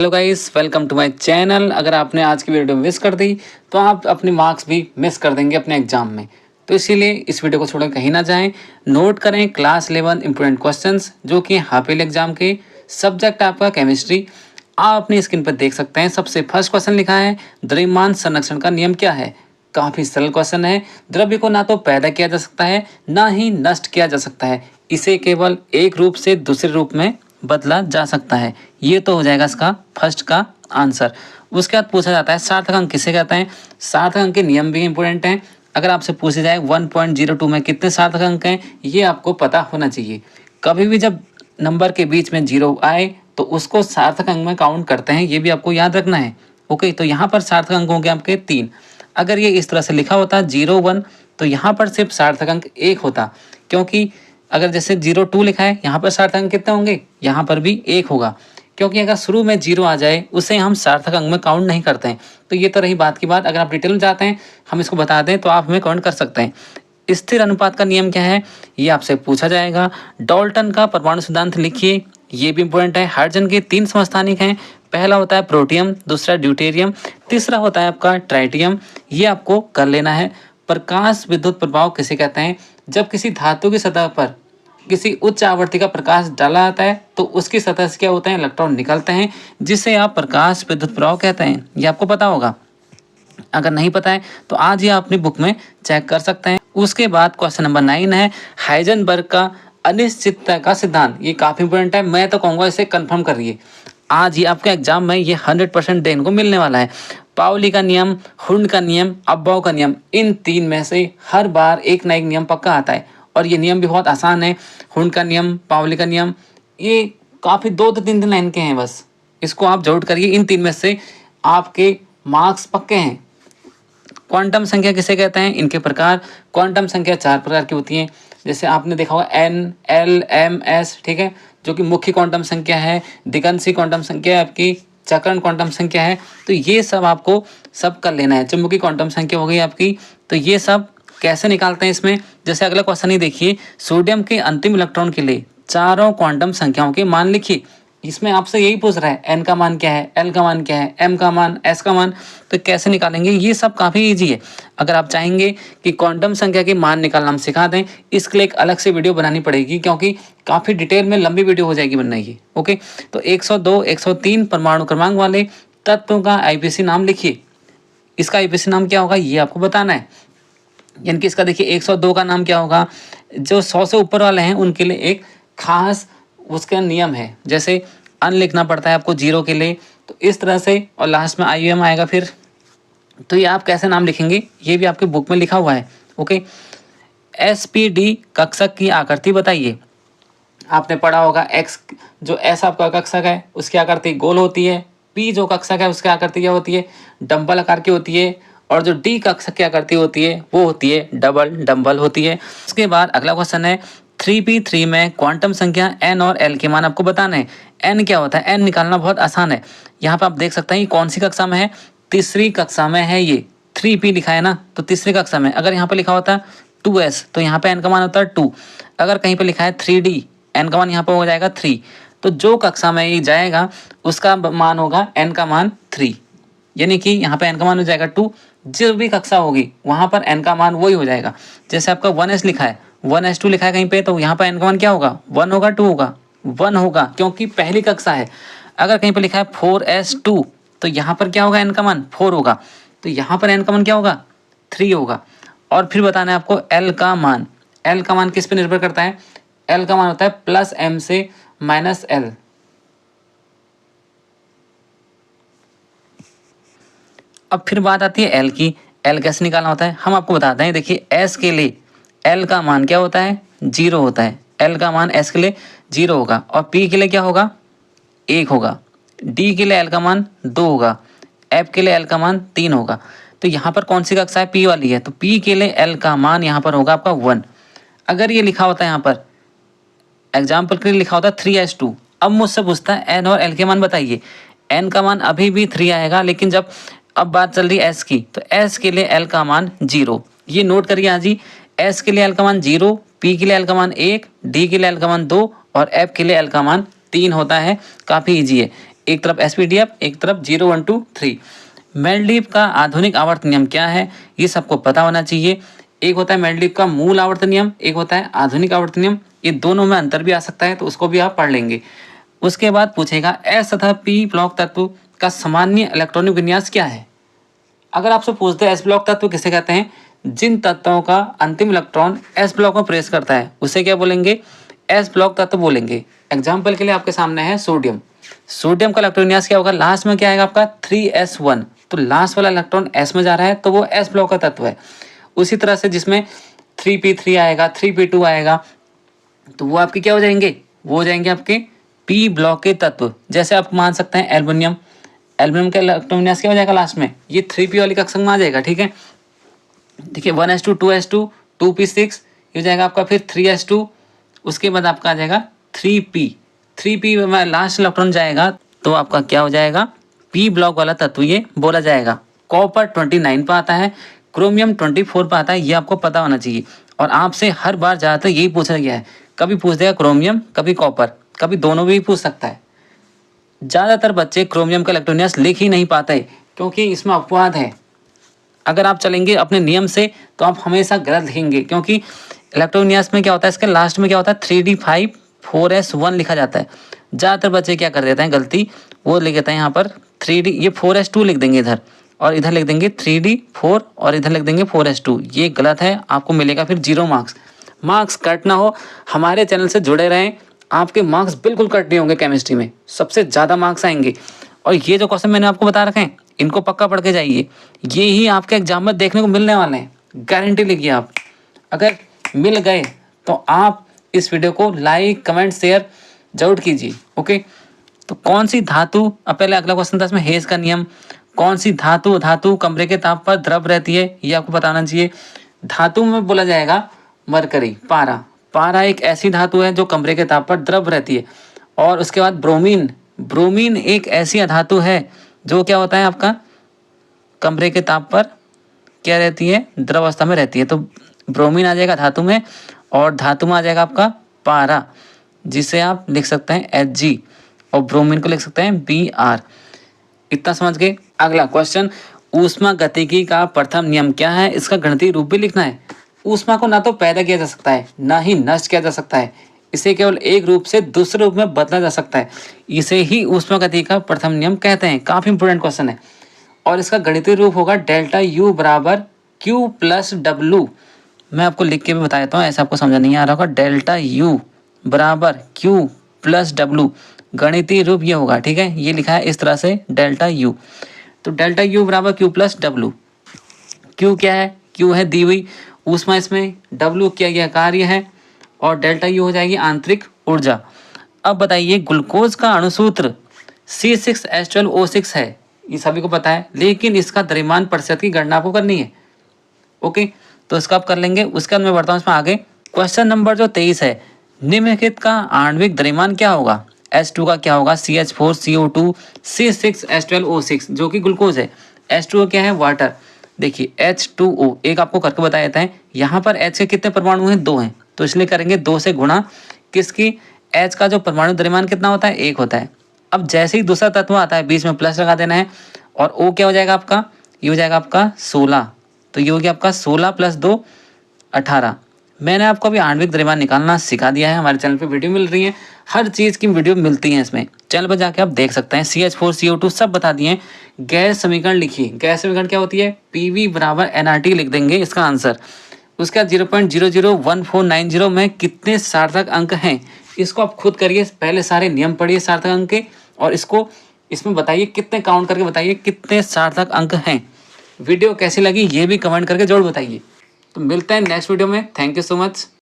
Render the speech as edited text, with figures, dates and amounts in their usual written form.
Hello guys, welcome to my channel. अगर आपने आज की वीडियो मिस कर दी तो आप अपने मार्क्स भी मिस कर देंगे अपने एग्जाम में। तो इसीलिए इस वीडियो को छोड़ कहीं ना जाएं। नोट करें क्लास 11 इंपोर्टेंट क्वेश्चंस जो कि हाफ ईयरली एग्जाम के। सब्जेक्ट आपका केमिस्ट्री। आप अपनी स्क्रीन पर देख सकते हैं। सबसे फर्स्ट क्वेश्चन लिखा है, द्रव्यमान संरक्षण का नियम क्या है। काफ़ी सरल क्वेश्चन है। द्रव्य को ना तो पैदा किया जा सकता है ना ही नष्ट किया जा सकता है। इसे केवल एक रूप से दूसरे रूप में बदला जा सकता है। ये तो हो जाएगा इसका फर्स्ट का आंसर। उसके बाद पूछा जाता है सार्थक अंक किसे कहते हैं। सार्थक अंक के नियम भी इंपॉर्टेंट हैं। अगर आपसे पूछा जाए 1.02 में कितने सार्थक अंक हैं, ये आपको पता होना चाहिए। कभी भी जब नंबर के बीच में जीरो आए तो उसको सार्थक अंक में काउंट करते हैं, ये भी आपको याद रखना है। ओके, तो यहाँ पर सार्थक अंक होंगे आपके 3। अगर ये इस तरह से लिखा होता 0 1 तो यहाँ पर सिर्फ सार्थक अंक 1 होता, क्योंकि अगर जैसे 0 2 लिखा है यहाँ पर सार्थक अंक कितने होंगे, यहाँ पर भी 1 होगा। क्योंकि अगर शुरू में 0 आ जाए उसे हम सार्थक अंक में काउंट नहीं करते हैं। तो ये तो रही बात की बात। अगर आप डिटेल में जाते हैं हम इसको बता दें तो आप हमें काउंट कर सकते हैं। स्थिर अनुपात का नियम क्या है, ये आपसे पूछा जाएगा। डाल्टन का परमाणु सिद्धांत लिखिए, ये भी इंपॉर्टेंट है। हाइड्रोजन के 3 समस्थानिक हैं। पहला होता है प्रोटियम, दूसरा ड्यूटेरियम, तीसरा होता है आपका ट्राइटियम। ये आपको कर लेना है। प्रकाश विद्युत प्रभाव किसे कहते हैं। जब किसी धातु की सतह पर किसी उच्च आवृत्ति का प्रकाश डाला जाता है तो उसकी सतह से क्या होता है, इलेक्ट्रॉन निकलते हैं, जिसे आप प्रकाश विद्युत प्रभाव कहते हैं। ये आपको पता होगा। अगर नहीं पता है तो आज ही आप अपनी बुक में चेक कर सकते हैं। उसके बाद क्वेश्चन नंबर 9 है हाइजेनबर्ग का अनिश्चितता का सिद्धांत। ये काफी इंपॉर्टेंट है, मैं तो कहूँगा इसे कंफर्म करिए। आज ही आपके एग्जाम में ये 100% देने को मिलने वाला है। पाउली का नियम, हुंड का नियम, अब्बाउ का नियम, इन 3 में से हर बार एक ना एक नियम पक्का आता है और ये नियम भी बहुत आसान है। हुंड का नियम, पाउली का नियम, ये काफ़ी 2 से 3 दिन लाइन के हैं बस। इसको आप जरूर करिए। इन 3 में से आपके मार्क्स पक्के हैं। क्वांटम संख्या किसे कहते हैं, इनके प्रकार। क्वांटम संख्या 4 प्रकार की होती हैं। जैसे आपने देखा होगा N, L, M, S, ठीक है, जो कि मुख्य क्वांटम संख्या है। दिगंशी क्वांटम संख्या है आपकी, चक्रण क्वांटम संख्या है। तो ये सब आपको सब कर लेना है। चुंबकीय क्वांटम संख्या हो गई आपकी। तो ये सब कैसे निकालते हैं इसमें, जैसे अगला क्वेश्चन ही देखिए, सोडियम के अंतिम इलेक्ट्रॉन के लिए चारों क्वांटम संख्याओं के मान लिखिए। इसमें आपसे यही पूछ रहा है n का मान क्या है, l का मान क्या है, m का मान, s का मान। तो कैसे निकालेंगे, ये सब काफ़ी इजी है। अगर आप चाहेंगे कि क्वांटम संख्या के मान निकालना हम सिखा दें, इसके लिए एक अलग से वीडियो बनानी पड़ेगी, क्योंकि काफ़ी डिटेल में लंबी वीडियो हो जाएगी बनना ये। ओके, तो 102, 103 परमाणु क्रमांक वाले तत्वों का आईपीसी नाम लिखिए। इसका आईपीसी नाम क्या होगा ये आपको बताना है। यानी कि इसका देखिए 102 का नाम क्या होगा, जो 100 से ऊपर वाले हैं उनके लिए एक खास उसका नियम है। जैसे अन लिखना पड़ता है आपको 0 के लिए, तो इस तरह से, और लास्ट में IUM आएगा फिर। तो ये आप कैसे नाम लिखेंगे ये भी आपके बुक में लिखा हुआ है। ओके, SPD कक्षक की आकृति बताइए। आपने पढ़ा होगा एक्स, जो एस आपका कक्षक है उसकी आकृति गोल होती है। पी जो कक्षक है उसकी आकृति क्या होती है, डंबल आकार की होती है। और जो डी कक्षक की आकृति होती है वो होती है डबल डंबल होती है। उसके बाद अगला क्वेश्चन है 3p3 में क्वांटम संख्या n और l के मान आपको बताना है। n क्या होता है, n निकालना बहुत आसान है। यहाँ पे आप देख सकते हैं कौन सी कक्षा में है, तीसरी कक्षा में है। ये 3p लिखा है ना, तो तीसरी कक्षा में। अगर यहाँ पे लिखा होता है 2s तो यहाँ पे n का मान होता है 2। अगर कहीं पे लिखा है 3d, n का मान यहाँ पर हो जाएगा 3। तो जो कक्षा में ये जाएगा उसका मान होगा n का मान 3। यानी कि यहाँ पे n का मान हो जाएगा 2। जो भी कक्षा होगी वहाँ पर n का मान वही हो जाएगा। जैसे आपका 1s लिखा है, 1s2 लिखा है कहीं पे, तो यहाँ पर n का मान क्या होगा, 1 होगा 2 होगा, 1 होगा, क्योंकि पहली कक्षा है। अगर कहीं पर लिखा है 4s2 तो यहाँ पर क्या होगा, n का मान 4 होगा। तो यहाँ पर n का मान क्या होगा, 3 होगा। और फिर बताना है आपको l का मान। l का मान किस पे निर्भर करता है, l का मान होता है +m से -l। अब फिर बात आती है l की। l कैसे निकालना होता है हम आपको बताते हैं। देखिए s के लिए l का मान क्या होता है, 0 होता है। l का मान s के लिए 0 होगा। और p के लिए क्या होगा, 1 होगा। d के लिए l का मान 2 होगा। f के लिए l का मान 3 होगा। तो यहाँ पर कौन सी कक्षा है, p वाली है, तो p के लिए l का मान यहाँ पर होगा आपका 1। अगर ये लिखा होता है यहाँ पर एग्जाम्पल के लिए लिखा होता है 3s2, अब मुझसे पूछता है n और l के मान बताइए। n का मान अभी भी 3 आएगा, लेकिन जब अब बात चल रही है s की, तो s के लिए l का मान 0। ये नोट करिए आज ही, s के लिए l का मान 0, p के लिए l का मान 1, d के लिए l का मान 2 और f के लिए l का मान 3 होता है। काफ़ी ईजी है। एक तरफ SPDF, एक तरफ 0 1 2 3। मेंडलीव का आधुनिक आवर्त नियम क्या है, ये सबको पता होना चाहिए। एक होता है मेंडलीव का मूल आवर्त नियम, एक होता है आधुनिक आवर्त नियम। ये दोनों में अंतर भी आ सकता है, तो उसको भी आप पढ़ लेंगे। उसके बाद पूछेगा S तथा P ब्लॉक तत्व का सामान्य इलेक्ट्रॉनिक विन्यास क्या है। अगर आपसे पूछते हैं S ब्लॉक तत्व किसे कहते हैं, जिन तत्वों का अंतिम इलेक्ट्रॉन S ब्लॉक में प्रवेश करता है उसे क्या बोलेंगे, S ब्लॉक तत्व बोलेंगे। एग्जाम्पल के लिए आपके सामने है सोडियम। सोडियम का इलेक्ट्रॉन विन्यास क्या होगा, लास्ट में क्या आएगा आपका 3s1, तो लास्ट वाला इलेक्ट्रॉन S में जा रहा है तो वो S ब्लॉक का तत्व है। उसी तरह से जिसमें 3p3 आएगा, 3p2 आएगा, तो वो आपके क्या हो जाएंगे, वो हो जाएंगे आपके P ब्लॉक के तत्व। जैसे आप मान सकते हैं एल्युमिनियम, एल्युमिनियम का इलेक्ट्रॉन विन्यास क्या हो जाएगा लास्ट में, ये 3p वाली कक्षा में आ जाएगा। ठीक है, देखिए 1s2 2s2 2p6 ये हो जाएगा आपका, फिर 3s2, उसके बाद आपका आ जाएगा 3p में लास्ट इलेक्ट्रॉन जाएगा तो आपका क्या हो जाएगा, P ब्लॉक वाला तत्व ये बोला जाएगा। कॉपर 29 पर आता है, क्रोमियम 24 पर आता है, ये आपको पता होना चाहिए। और आपसे हर बार ज़्यादातर यही पूछा गया है, कभी पूछ देगा क्रोमियम, कभी कॉपर, कभी दोनों भी पूछ सकता है। ज़्यादातर बच्चे क्रोमियम का इलेक्ट्रॉन विन्यास लिख ही नहीं पाते क्योंकि इसमें अपवाद है। अगर आप चलेंगे अपने नियम से तो आप हमेशा गलत लिखेंगे, क्योंकि इलेक्ट्रॉन विन्यास में क्या होता है, इसके लास्ट में क्या होता है 3d5 4s1 लिखा जाता है। ज़्यादातर बच्चे क्या कर देते हैं गलती, वो लिख देते हैं यहाँ पर 3d, ये 4s2 लिख देंगे इधर, और इधर लिख देंगे 3d4 और इधर लिख देंगे 4s2। ये गलत है, आपको मिलेगा फिर 0 मार्क्स। मार्क्स कट ना हो, हमारे चैनल से जुड़े रहें, आपके मार्क्स बिल्कुल कट नहीं होंगे। केमिस्ट्री में सबसे ज़्यादा मार्क्स आएंगे। और ये जो क्वेश्चन मैंने आपको बता रखे हैं इनको पक्का पढ़ के जाइए, ये ही आपके एग्जाम में देखने को मिलने वाले हैं, गारंटी लिखिए आप। अगर मिल गए तो आप इस वीडियो को लाइक कमेंट शेयर जरूर कीजिए। ओके, तो कौन सी धातु, अब पहले अगला क्वेश्चन था इसमें हेज का नियम, कौन सी धातु कमरे के ताप पर द्रव रहती है, ये आपको बताना चाहिए। धातु में बोला जाएगा मरकरी, पारा एक ऐसी धातु है जो कमरे के ताप पर द्रव रहती है। और उसके बाद ब्रोमीन एक ऐसी अधातु है जो क्या होता है आपका कमरे के ताप पर क्या रहती है, द्रव अवस्था में रहती है। तो ब्रोमीन आ जाएगा धातु में, और धातु में आ जाएगा आपका पारा, जिसे आप लिख सकते हैं Hg, और ब्रोमीन को लिख सकते हैं Br। इतना समझ गए। अगला क्वेश्चन, ऊष्मा गतिकी का प्रथम नियम क्या है, इसका गणितीय रूप भी लिखना है। ऊष्मा को ना तो पैदा किया जा सकता है ना ही नष्ट किया जा सकता है, इसे केवल एक रूप से दूसरे रूप में बदला जा सकता है, इसे ही ऊष्मागतिकी का प्रथम नियम कहते हैं। काफी इंपोर्टेंट क्वेश्चन है। और इसका गणितीय रूप होगा डेल्टा U बराबर Q प्लस W। मैं आपको लिख के भी बता देता हूँ, ऐसा आपको समझ नहीं आ रहा होगा। डेल्टा U बराबर Q प्लस W, गणितीय रूप ये होगा। ठीक है, ये लिखा है इस तरह से डेल्टा U। तो डेल्टा U बराबर Q प्लस W। Q क्या है, Q है दी हुई ऊष्मा, इसमें W किया गया कार्य है, और डेल्टा U हो जाएगी आंतरिक ऊर्जा। अब बताइए, ग्लूकोज का अणुसूत्र C6H12O6 है, ये सभी को पता है, लेकिन इसका द्रव्यमान प्रतिशत की गणना आपको करनी है। ओके, तो इसका आप कर लेंगे। उसके बाद मैं बढ़ता हूँ इसमें आगे। क्वेश्चन नंबर जो 23 है, निम्नलिखित का आणविक द्रव्यमान क्या होगा। H2 का क्या होगा, CH4CO2 C6H12O6 जो कि ग्लूकोज है। H2O क्या है, वाटर। देखिए H2O एक आपको करके बता देता है। यहाँ पर H के कितने परमाणु हैं, 2 हैं, तो इसलिए करेंगे 2 से गुणा किसकी, H का जो परमाणु द्रव्यमान कितना होता है, 1 होता है। अब जैसे ही दूसरा तत्व आता है बीच में प्लस लगा देना है, और O क्या हो जाएगा आपका, ये हो जाएगा आपका 16, तो ये हो गया आपका 16 + 2 18। मैंने आपको अभी आणविक द्रव्यमान निकालना सिखा दिया है। हमारे चैनल पे वीडियो मिल रही है, हर चीज़ की वीडियो मिलती है इसमें, चैनल पर जाके आप देख सकते हैं। CH4CO2 सब बता दिए। गैस समीकरण लिखिए, गैस समीकरण क्या होती है, PV बराबर NRT लिख देंगे इसका आंसर। उसका 0.001490 में कितने सार्थक अंक हैं, इसको आप खुद करिए, पहले सारे नियम पढ़िए सार्थक अंक के, और इसको इसमें बताइए कितने काउंट करके बताइए कितने सार्थक अंक हैं। वीडियो कैसी लगी ये भी कमेंट करके जरूर बताइए। तो मिलते हैं नेक्स्ट वीडियो में। Thank you so much.